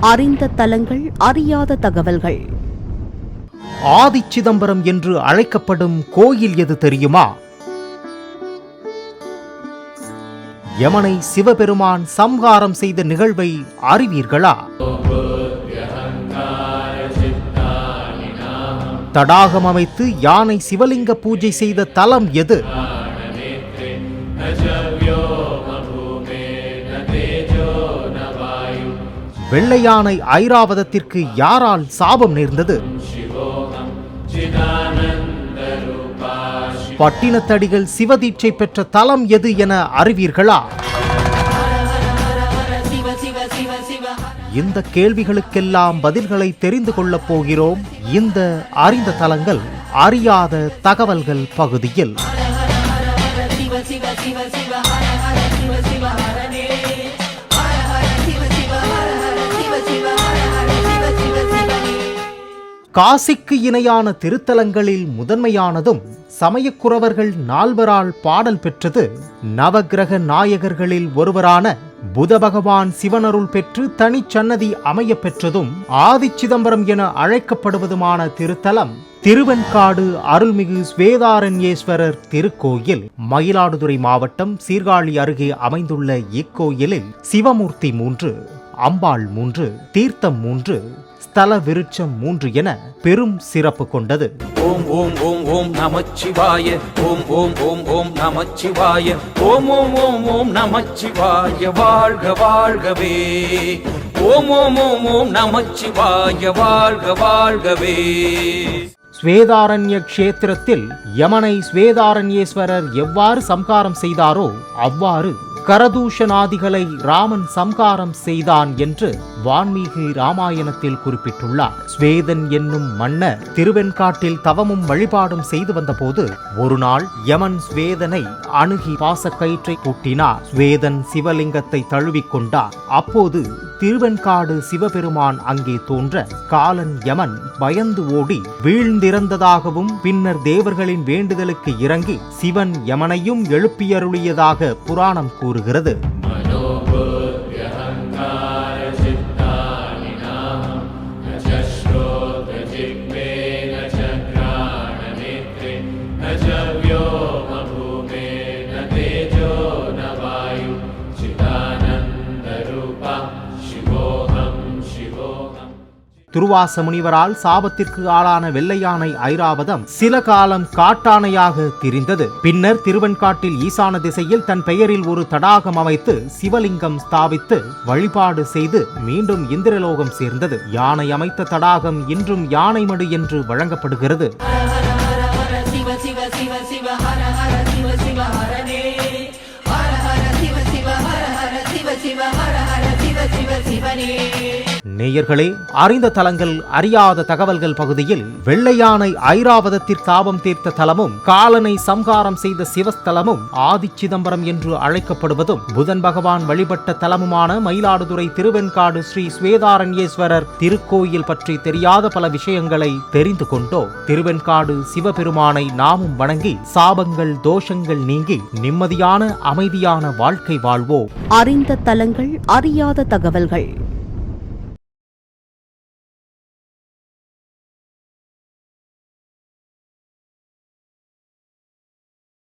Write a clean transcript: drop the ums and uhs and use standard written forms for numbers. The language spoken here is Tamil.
அறிந்த தலங்கள், அறியாத தகவல்கள். ஆதி சிதம்பரம் என்று அழைக்கப்படும் கோயில் எது தெரியுமா? யமனை சிவபெருமான் சம்ஹாரம் செய்த நிகழ்வை அறிவீர்களா? தடாகம் அமைத்து யானை சிவலிங்க பூஜை செய்த தலம் எது? வெள்ளை யானை ஐராவதத்திற்கு யாரால் சாபம் நேர்ந்தது? பட்டினத்தடிகள் சிவதீட்சை பெற்ற தலம் எது என அறிவீர்களா? இந்த கேள்விகளுக்கெல்லாம் பதில்களை தெரிந்து கொள்ளப் போகிறோம் இந்த அறிந்த தலங்கள், அறியாத தகவல்கள் பகுதியில். காசிக்கு இணையான திருத்தலங்களில் முதன்மையானதும் சமயக்குறவர்கள் நால்வரால் பாடல் பெற்றது நவக்கிரக நாயகர்களில் ஒருவரான புத பகவான் சிவனருள் பெற்று தனிச்சன்னதி அமைய பெற்றதும் ஆதி சிதம்பரம் என அழைக்கப்படுவதுமான திருத்தலம் திருவெண்காடு அருள்மிகு ஸ்வேதாரண்யேஸ்வரர் திருக்கோயில். மயிலாடுதுறை மாவட்டம் சீர்காழி அருகே அமைந்துள்ள இக்கோயிலில் சிவமூர்த்தி 3, அம்பாள் 3, தீர்த்தம் 3, ஸ்தல விருட்சம் 3 என பெரும் சிறப்பு கொண்டது. ஓம் ஓம் ஓம் ஓம் நமச்சிவாய, ஓம் ஓம் ஓம் ஓம் நமச்சிவாய, ஓம் ஓம் ஓம் ஓம் நமச்சிவாய, வாழ்க வாழ்கவே. ஓம் ஓம் ஓம் ஓம் நமச்சிவாய, வாழ்க வாழ்கவே. ஸ்வேதாரண்ய க்ஷேத்திரத்தில் யமனை ஸ்வேதாரண்யேஸ்வரர் எவ்வாறு சம்ஹாரம் செய்தாரோ அவ்வாறு கரதூஷணாதிகளை ராமன் சம்ஹாரம் செய்தான் என்று வான்மீகி ராமாயணத்தில் குறிப்பிட்டுள்ளார். ஸ்வேதன் என்னும் மன்னர் திருவெண்காட்டில் தவமும் வழிபாடும் செய்து வந்த போது ஒரு நாள் யமன் ஸ்வேதனை அணுகி பாசக்கயிற்றை பூட்டினார். ஸ்வேதன் சிவலிங்கத்தை தழுவிக்கொண்டார். அப்போது திருவெண்காடு சிவபெருமான் அங்கே தோன்ற காலன் யமன் பயந்து ஓடி வீழ்ந்திறந்ததாகவும் பின்னர் தேவர்களின் வேண்டுதலுக்கு இறங்கி சிவன் யமனையும் எழுப்பியருளியதாக புராணம் கூறுகிறது. துர்வாச முனிவரால் சாபத்திற்கு ஆளான வெள்ளையானை ஐராவதம் சில காலம் காட்டானையாக திரிந்தது. பின்னர் திருவெண்காட்டில் ஈசான திசையில் தன் பெயரில் ஒரு தடாகம் அமைத்து சிவலிங்கம் ஸ்தாபித்து வழிபாடு செய்து மீண்டும் இந்திரலோகம் சேர்ந்தது. யானை அமைத்த தடாகம் இன்றும் யானைமடு என்று வழங்கப்படுகிறது. நேயர்களே, அறிந்த தலங்கள், அறியாத தகவல்கள் பகுதியில் வெள்ளையானை ஐராவதத்திற்கு சாபம் தீர்த்த தலமும் காலனை சம்ஹாரம் செய்த சிவஸ்தலமும் ஆதி சிதம்பரம் என்று அழைக்கப்படுவதும் புதன் பகவான் வழிபட்ட தலமுமான மயிலாடுதுறை திருவெண்காடு ஸ்ரீ ஸ்வேதாரண்யேஸ்வரர் திருக்கோயில் பற்றி தெரியாத பல விஷயங்களை தெரிந்து கொண்டோம். திருவெண்காடு சிவபெருமானை நாமும் வணங்கி சாபங்கள் தோஷங்கள் நீங்கி நிம்மதியான அமைதியான வாழ்க்கை வாழ்வோம். அறிந்த தலங்கள், அறியாத தகவல்கள்.